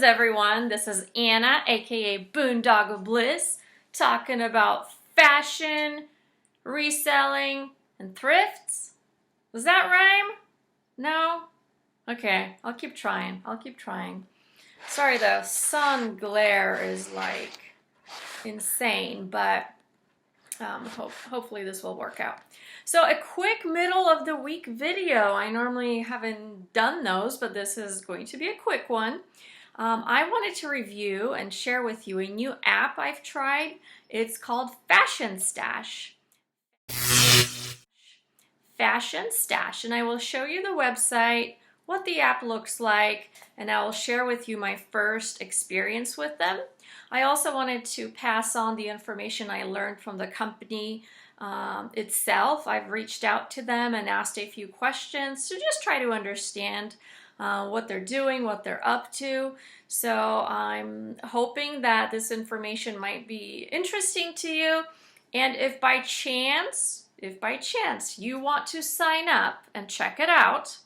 everyone. This is Anna, aka Boondoggle Bliss, talking about fashion, reselling, and thrifts. Was that rhyme? No? Okay, I'll keep trying. Sorry, the sun glare is like insane, but hopefully this will work out. So a quick middle of the week video. I normally haven't done those, but this is going to be a quick one. I wanted to review and share with you a new app I've tried. It's called FASHIONSTASH. FASHIONSTASH, and I will show you the website, what the app looks like, and I will share with you my first experience with them. I also wanted to pass on the information I learned from the company itself. I've reached out to them and asked a few questions to just try to understand what they're doing, what they're up to. So I'm hoping that this information might be interesting to you. And if by chance you want to sign up and check it out,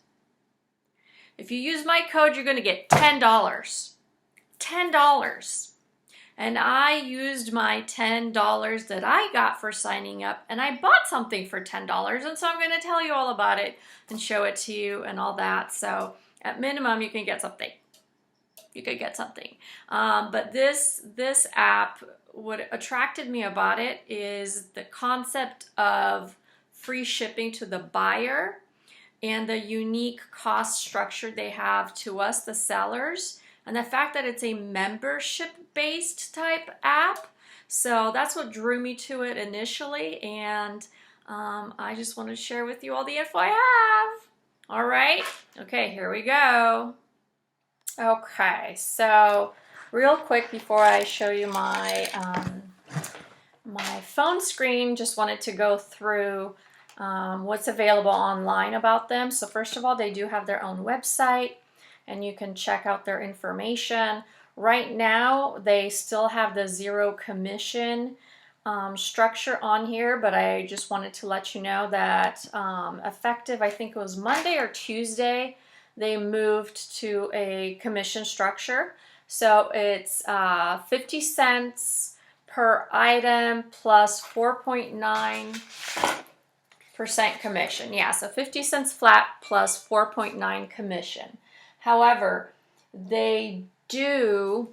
if you use my code, you're going to get $10. $10. And I used my $10 that I got for signing up, and I bought something for $10. And so I'm going to tell you all about it and show it to you and all that. So at minimum, you can get something. You could get something. But this app, what attracted me about it is the concept of free shipping to the buyer and the unique cost structure they have to us, the sellers, and the fact that it's a membership-based type app. So that's what drew me to it initially, and I just want to share with you all the info I have. All right, okay, here we go. Okay, so real quick before I show you my my phone screen, just wanted to go through what's available online about them. So first of all, they do have their own website, and you can check out their information. Right now, they still have the zero commission structure on here, but I just wanted to let you know that effective, I think it was Monday or Tuesday, they moved to a commission structure. So it's 50 cents per item plus 4.9% commission. Yeah, so 50 cents flat plus 4.9 commission. However, they do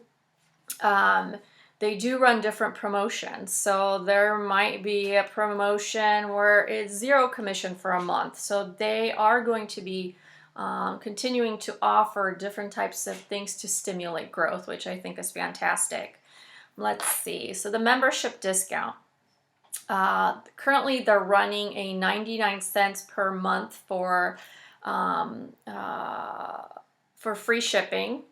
run different promotions. So there might be a promotion where it's zero commission for a month. So they are going to be continuing to offer different types of things to stimulate growth, which I think is fantastic. Let's see. So the membership discount. Currently, they're running a 99 cents per month for free shipping.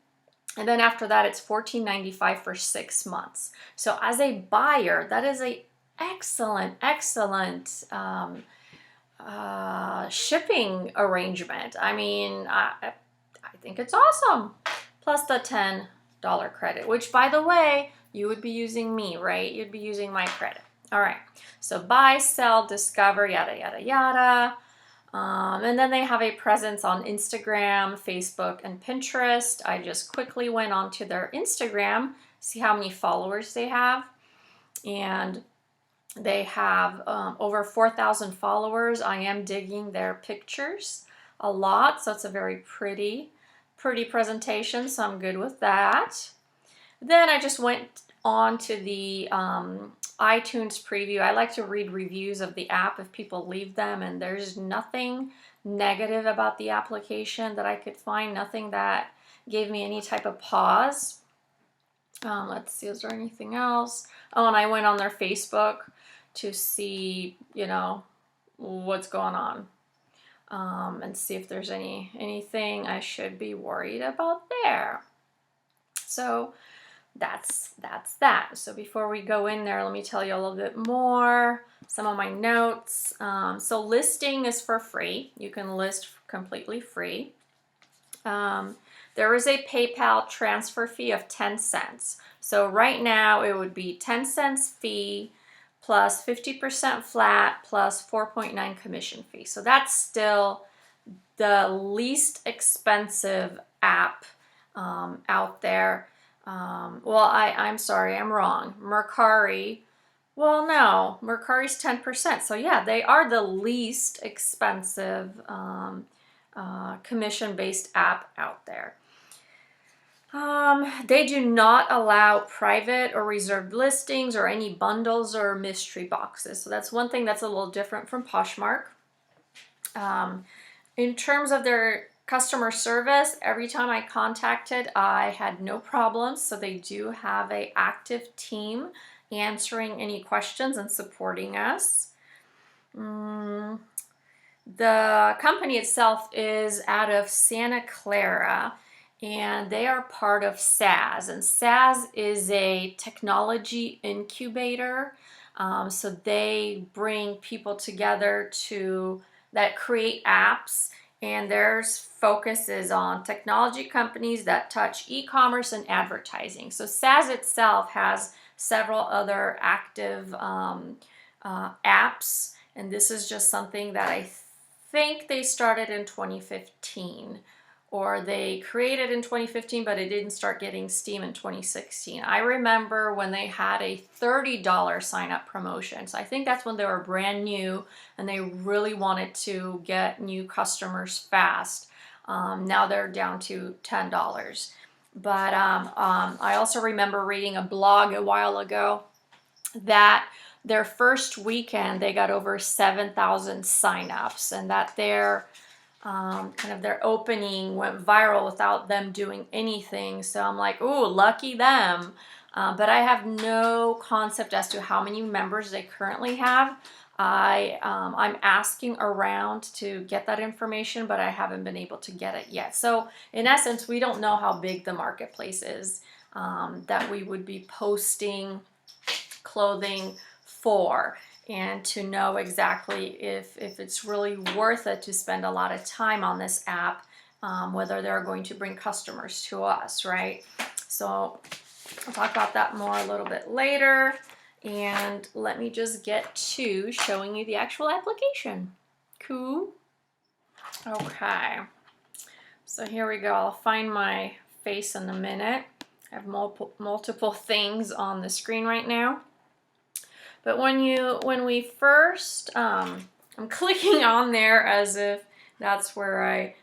And then after that, it's $14.95 for 6 months. So as a buyer, that is a excellent shipping arrangement. I mean, I think it's awesome. Plus the $10 credit, which, by the way, you would be using me, right? You'd be using my credit. All right. So buy, sell, discover, yada, yada, yada. And then they have a presence on Instagram, Facebook, and Pinterest. I just quickly went onto their Instagram, see how many followers they have. And they have over 4,000 followers. I am digging their pictures a lot, so it's a very pretty presentation, so I'm good with that. Then I just went on to the iTunes preview. I like to read reviews of the app if people leave them, and there's nothing negative about the application that I could find, nothing that gave me any type of pause. Let's see, is there anything else? Oh, and I went on their Facebook to see, you know, what's going on, and see if there's anything I should be worried about there. So that's that. So before we go in there, let me tell you a little bit more, some of my notes. So listing is for free. You can list completely free. There is a PayPal transfer fee of 10 cents. So right now it would be 10 cents fee plus 50% flat plus 4.9 commission fee. So that's still the least expensive app out there. Well, I'm sorry, I'm wrong. Mercari, well, no, Mercari's 10%. So yeah, they are the least expensive commission-based app out there. They do not allow private or reserved listings or any bundles or mystery boxes. So that's one thing that's a little different from Poshmark. In terms of their customer service, every time I contacted, I had no problems. So they do have an active team answering any questions and supporting us. The company itself is out of Santa Clara, and they are part of SAS, and SAS is a technology incubator. So they bring people together that create apps, and their focus is on technology companies that touch e-commerce and advertising. So SAS itself has several other active apps, and this is just something that I think they started in 2015, or they created in 2015, but it didn't start getting steam in 2016. I remember when they had a $30 sign-up promotion. So I think that's when they were brand new and they really wanted to get new customers fast. Now they're down to $10. But I also remember reading a blog a while ago that their first weekend they got over 7,000 signups, and that their kind of their opening went viral without them doing anything. So I'm like, ooh, lucky them. But I have no concept as to how many members they currently have. I'm asking around to get that information, but I haven't been able to get it yet. So in essence, we don't know how big the marketplace is that we would be posting clothing for, and to know exactly if it's really worth it to spend a lot of time on this app, whether they're going to bring customers to us, right? So I'll talk about that more a little bit later. And let me just get to showing you the actual application. Cool. Okay. So here we go. I'll find my face in a minute. I have multiple things on the screen right now. But when we first, I'm clicking on there as if that's where I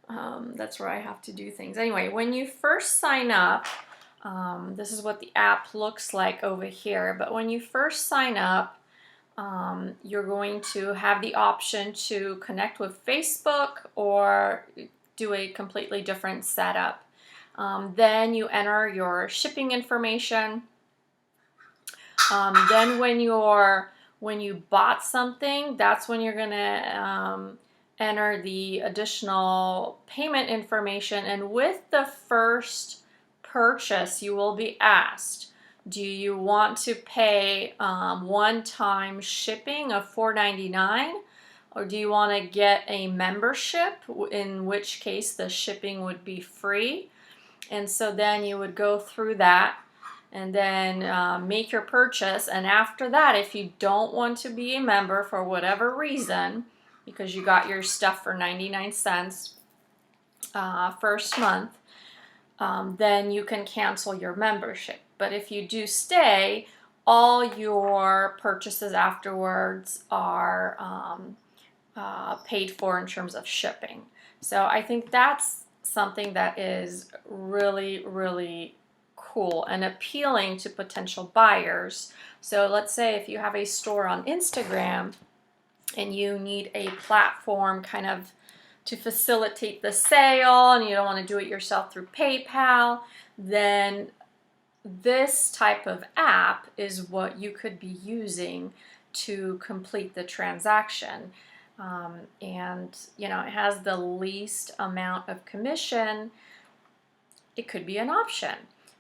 have to do things. Anyway, when you first sign up, this is what the app looks like over here. But when you first sign up, you're going to have the option to connect with Facebook or do a completely different setup. Then you enter your shipping information. Then when you bought something, that's when you're gonna enter the additional payment information. And with the first purchase, you will be asked, do you want to pay one-time shipping of $4.99, or do you want to get a membership, in which case the shipping would be free? And so then you would go through that and then make your purchase. And after that, if you don't want to be a member for whatever reason, because you got your stuff for 99 cents first month, then you can cancel your membership. But if you do stay, all your purchases afterwards are paid for in terms of shipping. So I think that's something that is really, really cool and appealing to potential buyers. So let's say if you have a store on Instagram and you need a platform kind of to facilitate the sale and you don't want to do it yourself through PayPal, then this type of app is what you could be using to complete the transaction. And you know, it has the least amount of commission. It could be an option.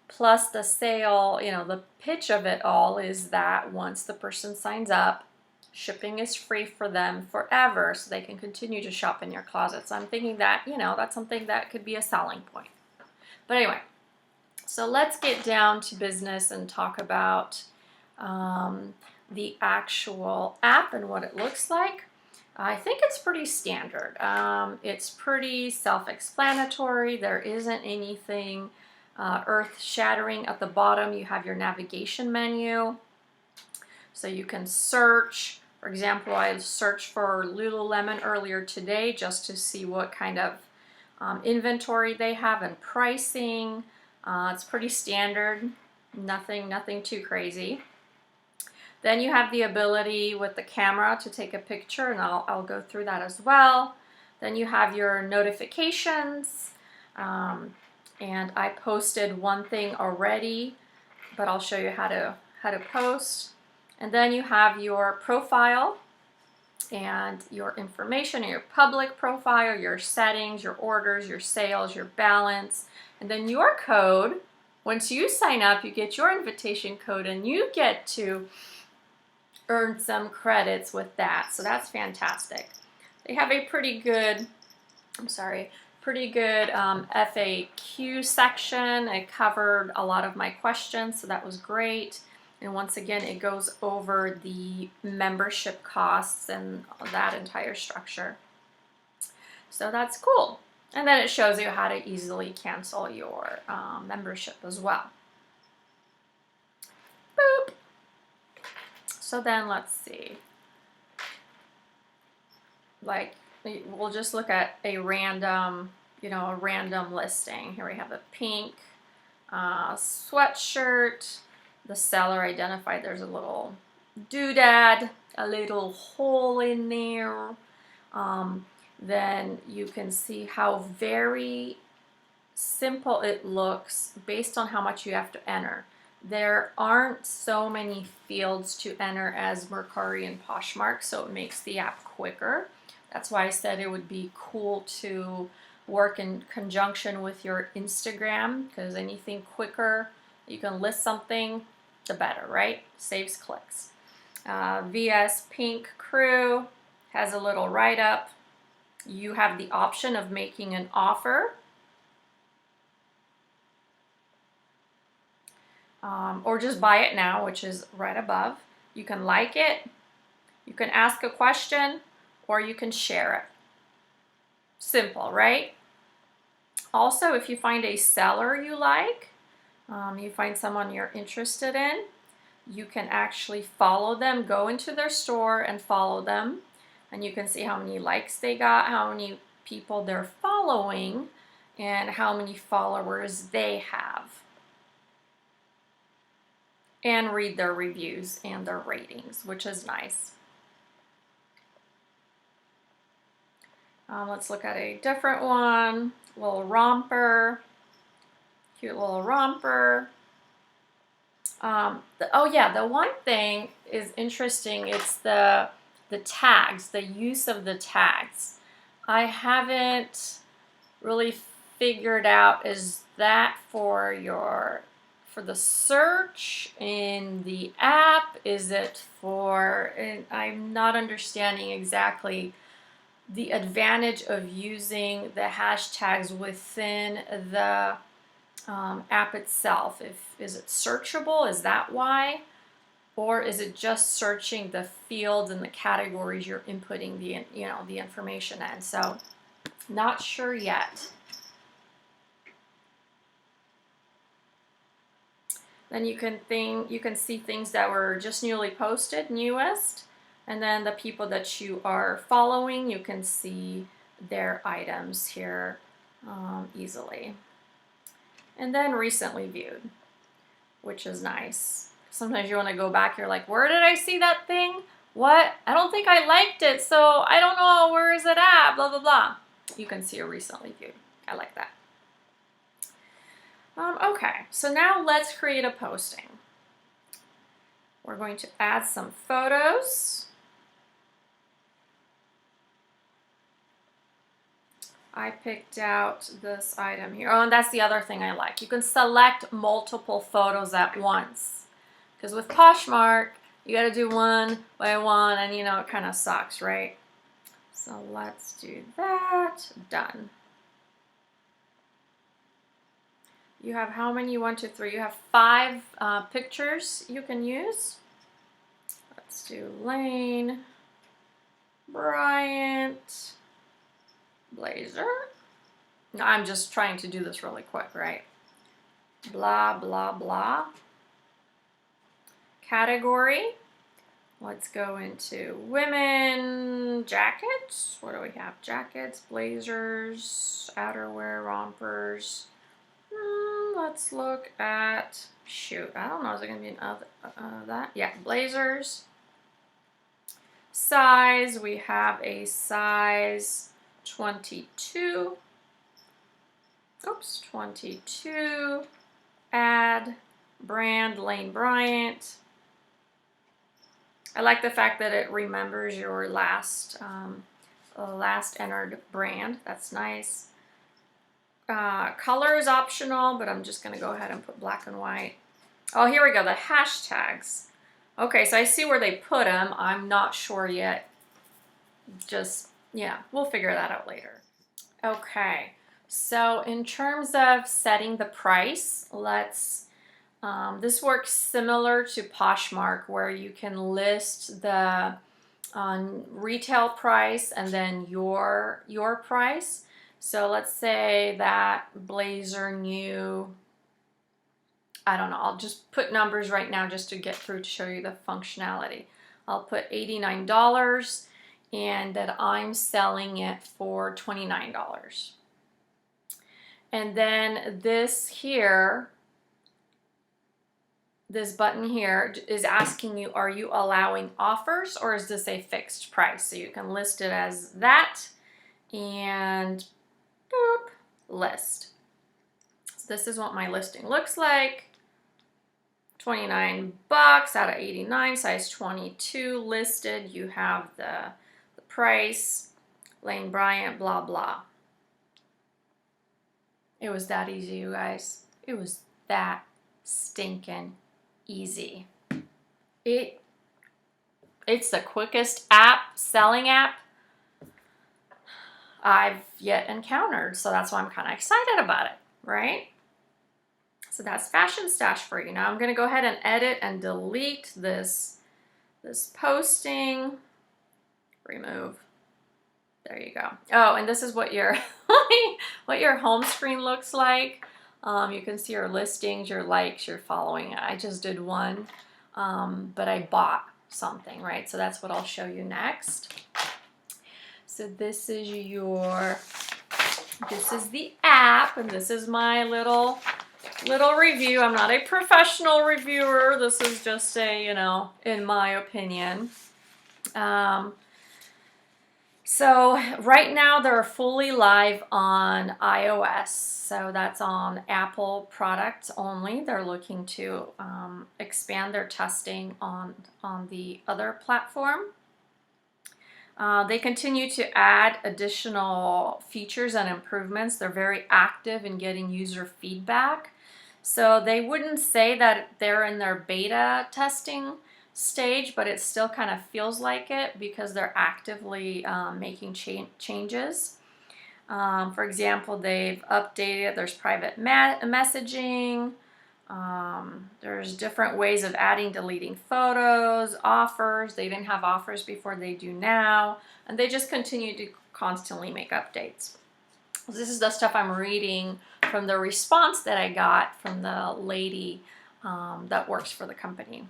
Plus the sale, you know, the pitch of it all is that once the person signs up, shipping is free for them forever, so they can continue to shop in your closet. So I'm thinking that, you know, that's something that could be a selling point. But anyway, so let's get down to business and talk about the actual app and what it looks like. I think it's pretty standard. It's pretty self-explanatory. There isn't anything earth-shattering. At the bottom, you have your navigation menu. So you can search. For example, I searched for Lululemon earlier today just to see what kind of inventory they have and pricing. It's pretty standard. Nothing too crazy. Then you have the ability with the camera to take a picture, and I'll go through that as well. Then you have your notifications, and I posted one thing already, but I'll show you how to post. And then you have your profile and your information, your public profile, your settings, your orders, your sales, your balance, and then your code. Once you sign up, you get your invitation code, and you get to earn some credits with that. So that's fantastic. They have a pretty good FAQ section. It covered a lot of my questions, so that was great. And once again, it goes over the membership costs and that entire structure. So that's cool. And then it shows you how to easily cancel your membership as well. Boop. So then let's see. Like, we'll just look at a random, a random listing. Here we have a pink sweatshirt. The seller identified there's a little doodad, a little hole in there. Then you can see how very simple it looks based on how much you have to enter. There aren't so many fields to enter as Mercari and Poshmark, so it makes the app quicker. That's why I said it would be cool to work in conjunction with your Instagram, because anything quicker, you can list something, the better, right? Saves clicks. VS Pink Crew has a little write-up. You have the option of making an offer. Or just buy it now, which is right above. You can like it, you can ask a question, or you can share it. Simple, right? Also, if you find a seller you like, you find someone you're interested in, you can actually follow them, go into their store and follow them, and you can see how many likes they got, how many people they're following, and how many followers they have. And read their reviews and their ratings, which is nice. Let's look at a different one. Little romper, cute little romper. The one thing is interesting. It's the tags, the use of the tags. I haven't really figured out, is that for the search in the app? Is it for, and I'm not understanding exactly the advantage of using the hashtags within the app itself. Is it searchable? Is that why? Or is it just searching the fields and the categories you're inputting the information in? So, not sure yet. Then you can see things that were just newly posted, newest, and then the people that you are following, you can see their items here easily. And then recently viewed, which is nice. Sometimes you want to go back, you're like, where did I see that thing? What? I don't think I liked it, so I don't know, where is it at? Blah, blah, blah. You can see a recently viewed. I like that. Okay, so now let's create a posting. We're going to add some photos. I picked out this item here. Oh, and that's the other thing I like. You can select multiple photos at once. Because with Poshmark, you got to do one by one, and it kind of sucks, right? So let's do that. Done. You have how many? 1, 2, 3. You have 5 pictures you can use. Let's do Lane. Bryant blazer. No, I'm just trying to do this really quick, right? Blah, blah, blah. Category. Let's go into women jackets. What do we have? Jackets, blazers, outerwear, rompers. Let's look at, shoot, I don't know, is it going to be another, that? Yeah, blazers. Size, we have a size 22. Oops, 22. Add, brand, Lane Bryant. I like the fact that it remembers your last entered brand. That's nice. Color is optional, but I'm just going to go ahead and put black and white. Oh, here we go, the hashtags. Okay, so I see where they put them. I'm not sure yet. Just, yeah, we'll figure that out later. Okay, so in terms of setting the price, let's, this works similar to Poshmark, where you can list the retail price and then your price. So let's say that blazer new, I don't know, I'll just put numbers right now just to get through to show you the functionality. I'll put $89 and that I'm selling it for $29. And then this here, this button here is asking you, are you allowing offers or is this a fixed price? So you can list it as that and boop, list. So this is what my listing looks like. 29 bucks out of 89, size 22 listed. You have the price, Lane Bryant, blah, blah. It was that easy, you guys. It was that stinking easy. It's the quickest selling app I've yet encountered. So that's why I'm kind of excited about it, right? So that's Fashion Stash for you. Now I'm going to go ahead and edit and delete this posting. Remove. There you go. Oh, and this is what your what your home screen looks like. You can see your listings, your likes, your following. I just did one, but I bought something, right? So that's what I'll show you next. So this is the app, and this is my little review. I'm not a professional reviewer. This is just a, in my opinion. So right now they're fully live on iOS. So that's on Apple products only. They're looking to expand their testing on the other platform. They continue to add additional features and improvements. They're very active in getting user feedback. So they wouldn't say that they're in their beta testing stage, but it still kind of feels like it because they're actively making changes. For example, they've updated, there's private messaging, there's different ways of adding, deleting photos, offers. They didn't have offers before, they do now, and they just continue to constantly make updates. This is the stuff I'm reading from the response that I got from the lady that works for the company.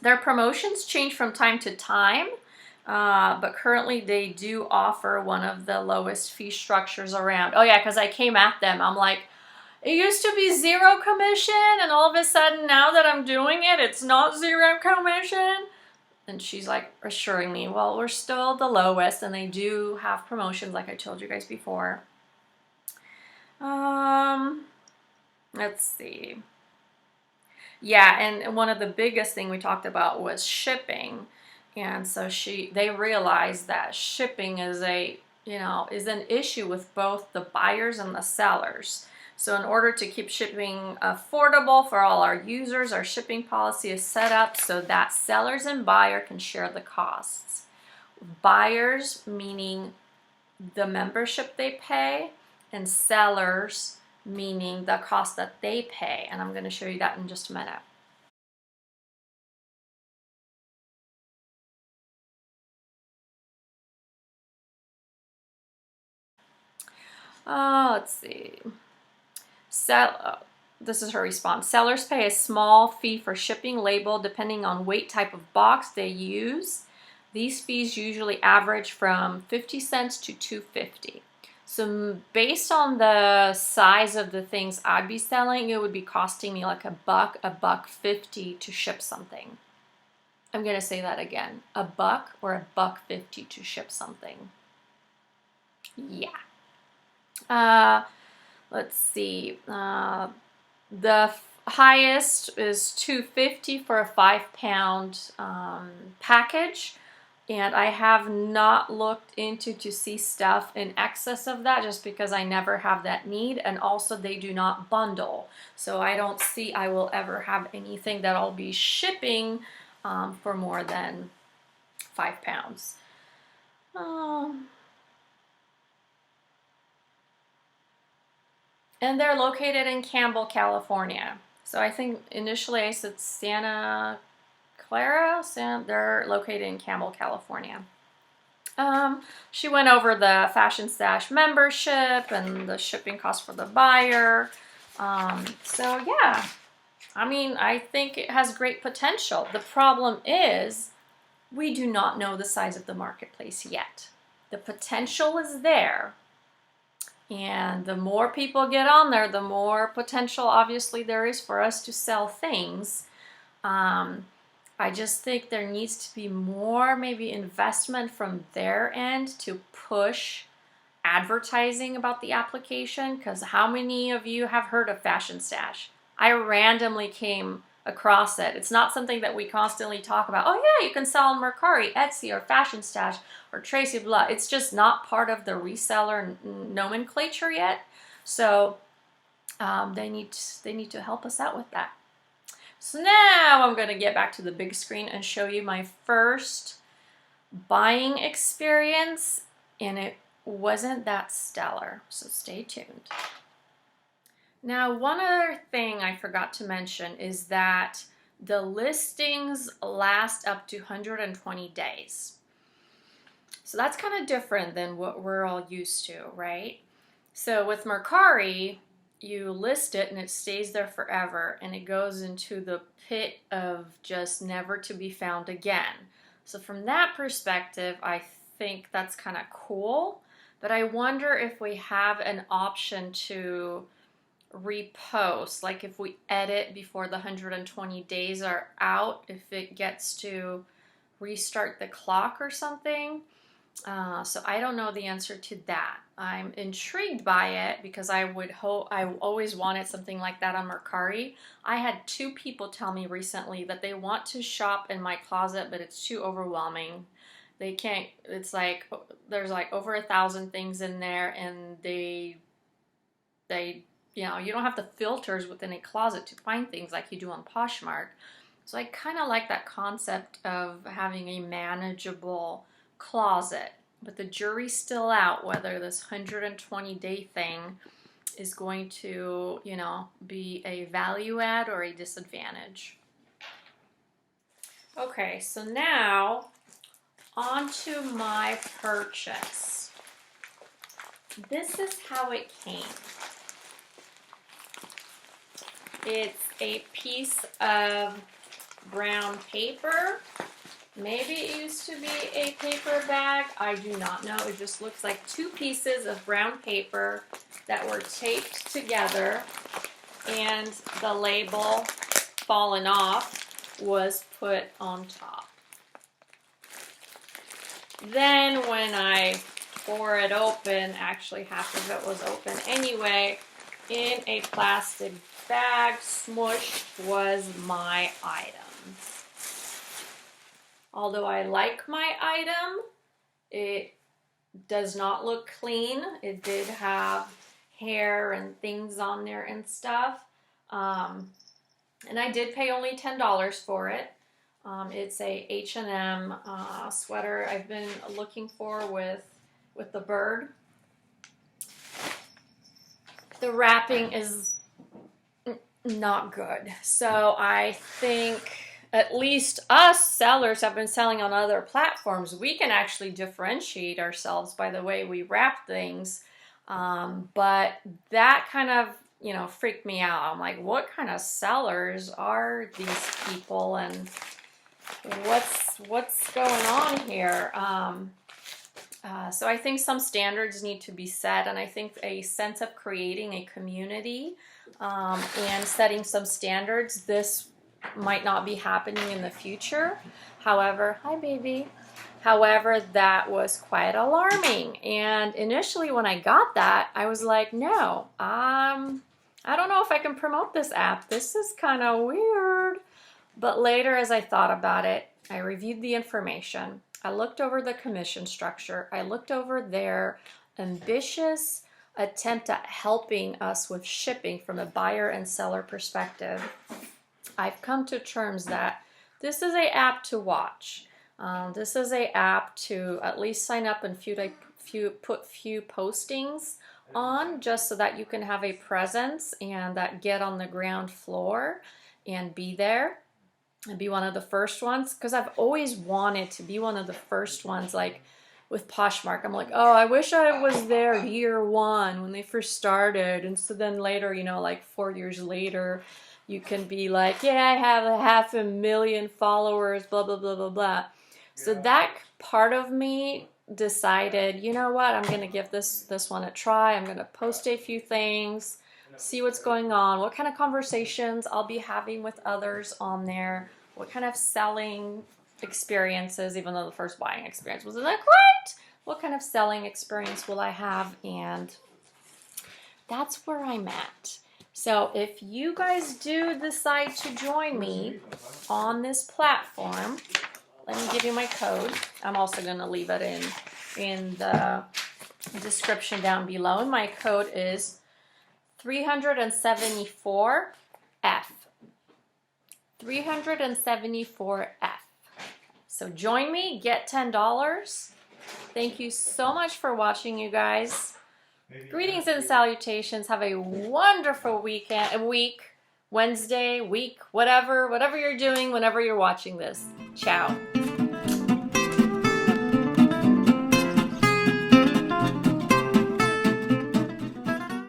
Their promotions change from time to time, but currently they do offer one of the lowest fee structures around. Oh yeah, because I came at them. I'm like, it used to be 0 commission, and all of a sudden now that I'm doing it, it's not 0 commission. And she's like assuring me, well, we're still the lowest, and they do have promotions like I told you guys before. Let's see. Yeah, and one of the biggest thing we talked about was shipping. And so they realized that shipping is is an issue with both the buyers and the sellers. So in order to keep shipping affordable for all our users, our shipping policy is set up so that sellers and buyer can share the costs. Buyers meaning the membership they pay, and sellers meaning the cost that they pay. And I'm going to show you that in just a minute. Let's see. This is her response. Sellers pay a small fee for shipping label depending on weight, type of box they use. These fees usually average from 50 cents to $2.50. So based on the size of the things I'd be selling, it would be costing me like $1.50 to ship something. I'm gonna say that again. $1 or $1.50 to ship something. Yeah. Let's see. The highest is $2.50 for a 5-pound package. And I have not looked into to see stuff in excess of that just because I never have that need. And also they do not bundle. So I don't see I will ever have anything that I'll be shipping for more than 5 pounds. And they're located in Campbell, California. So I think initially I said Santa Clara. They're located in Campbell, California. She went over the Fashion Stash membership and the shipping cost for the buyer. So yeah, I mean, I think it has great potential. The problem is we do not know the size of the marketplace yet. The potential is there. And the more people get on there, the more potential obviously there is for us to sell things. I just think there needs to be more maybe investment from their end to push advertising about the application, because how many of you have heard of Fashion Stash? I randomly came across it. It's not something that we constantly talk about. Oh yeah, you can sell on Mercari, Etsy, or Fashion Stash, or Tracy Blah. It's just not part of the reseller nomenclature yet. So they need to help us out with that. So now I'm going to get back to the big screen and show you my first buying experience, and it wasn't that stellar, so stay tuned. Now, one other thing I forgot to mention is that the listings last up to 120 days. So that's kind of different than what we're all used to, right? So with Mercari, you list it and it stays there forever, and it goes into the pit of just never to be found again. So from that perspective, I think that's kind of cool, but I wonder if we have an option to repost, like if we edit before the 120 days are out, if it gets to restart the clock or something. So I don't know the answer to that. I'm intrigued by it because I always wanted something like that on Mercari. I had 2 people tell me recently that they want to shop in my closet, but it's too overwhelming. They can't, it's like, there's like over 1,000 things in there, and they, you know, you don't have the filters within a closet to find things like you do on Poshmark. So I kind of like that concept of having a manageable closet, but the jury's still out whether this 120-day thing is going to, you know, be a value add or a disadvantage. Okay, so now on to my purchase. This is how it came. It's a piece of brown paper. Maybe it used to be a paper bag. I do not know. It just looks like 2 pieces of brown paper that were taped together, and the label, fallen off, was put on top. Then when I tore it open, actually half of it was open anyway, in a plastic bag, smushed, was my item. Although I like my item, it does not look clean. It did have hair and things on there and stuff. And I did pay only $10 for it. It's a H&M sweater I've been looking for with the bird. The wrapping is not good. So I think at least us sellers have been selling on other platforms. We can actually differentiate ourselves by the way we wrap things. But that kind of, you know, freaked me out. I'm like, what kind of sellers are these people, and what's going on here? So I think some standards need to be set, and I think a sense of creating a community and setting some standards, this might not be happening in the future. However, hi baby. However, that was quite alarming. And initially when I got that, I was like, no, I don't know if I can promote this app. This is kind of weird. But later, as I thought about it, I reviewed the information. I looked over the commission structure. I looked over their ambitious attempt at helping us with shipping from a buyer and seller perspective. I've come to terms that this is an app to watch. This is an app to at least sign up and put few postings on, just so that you can have a presence and that get on the ground floor and be there and be one of the first ones, because I've always wanted to be one of the first ones. Like with Poshmark, I'm like, oh, I wish I was there year one when they first started. And so then later, you know, like 4 years later, you can be like, yeah, I have 500,000 followers, blah, blah, blah, blah, blah. So that part of me decided, you know what, I'm going to give this one a try. I'm going to post a few things, see what's going on, what kind of conversations I'll be having with others on there, what kind of selling experiences, even though the first buying experience wasn't that great, what kind of selling experience will I have, and that's where I'm at. So if you guys do decide to join me on this platform, let me give you my code. I'm also going to leave it in the description down below. And my code is 374F. 374F. So join me, get $10. Thank you so much for watching, you guys. Greetings and salutations. Have a wonderful week, Wednesday, week, whatever you're doing whenever you're watching this. Ciao.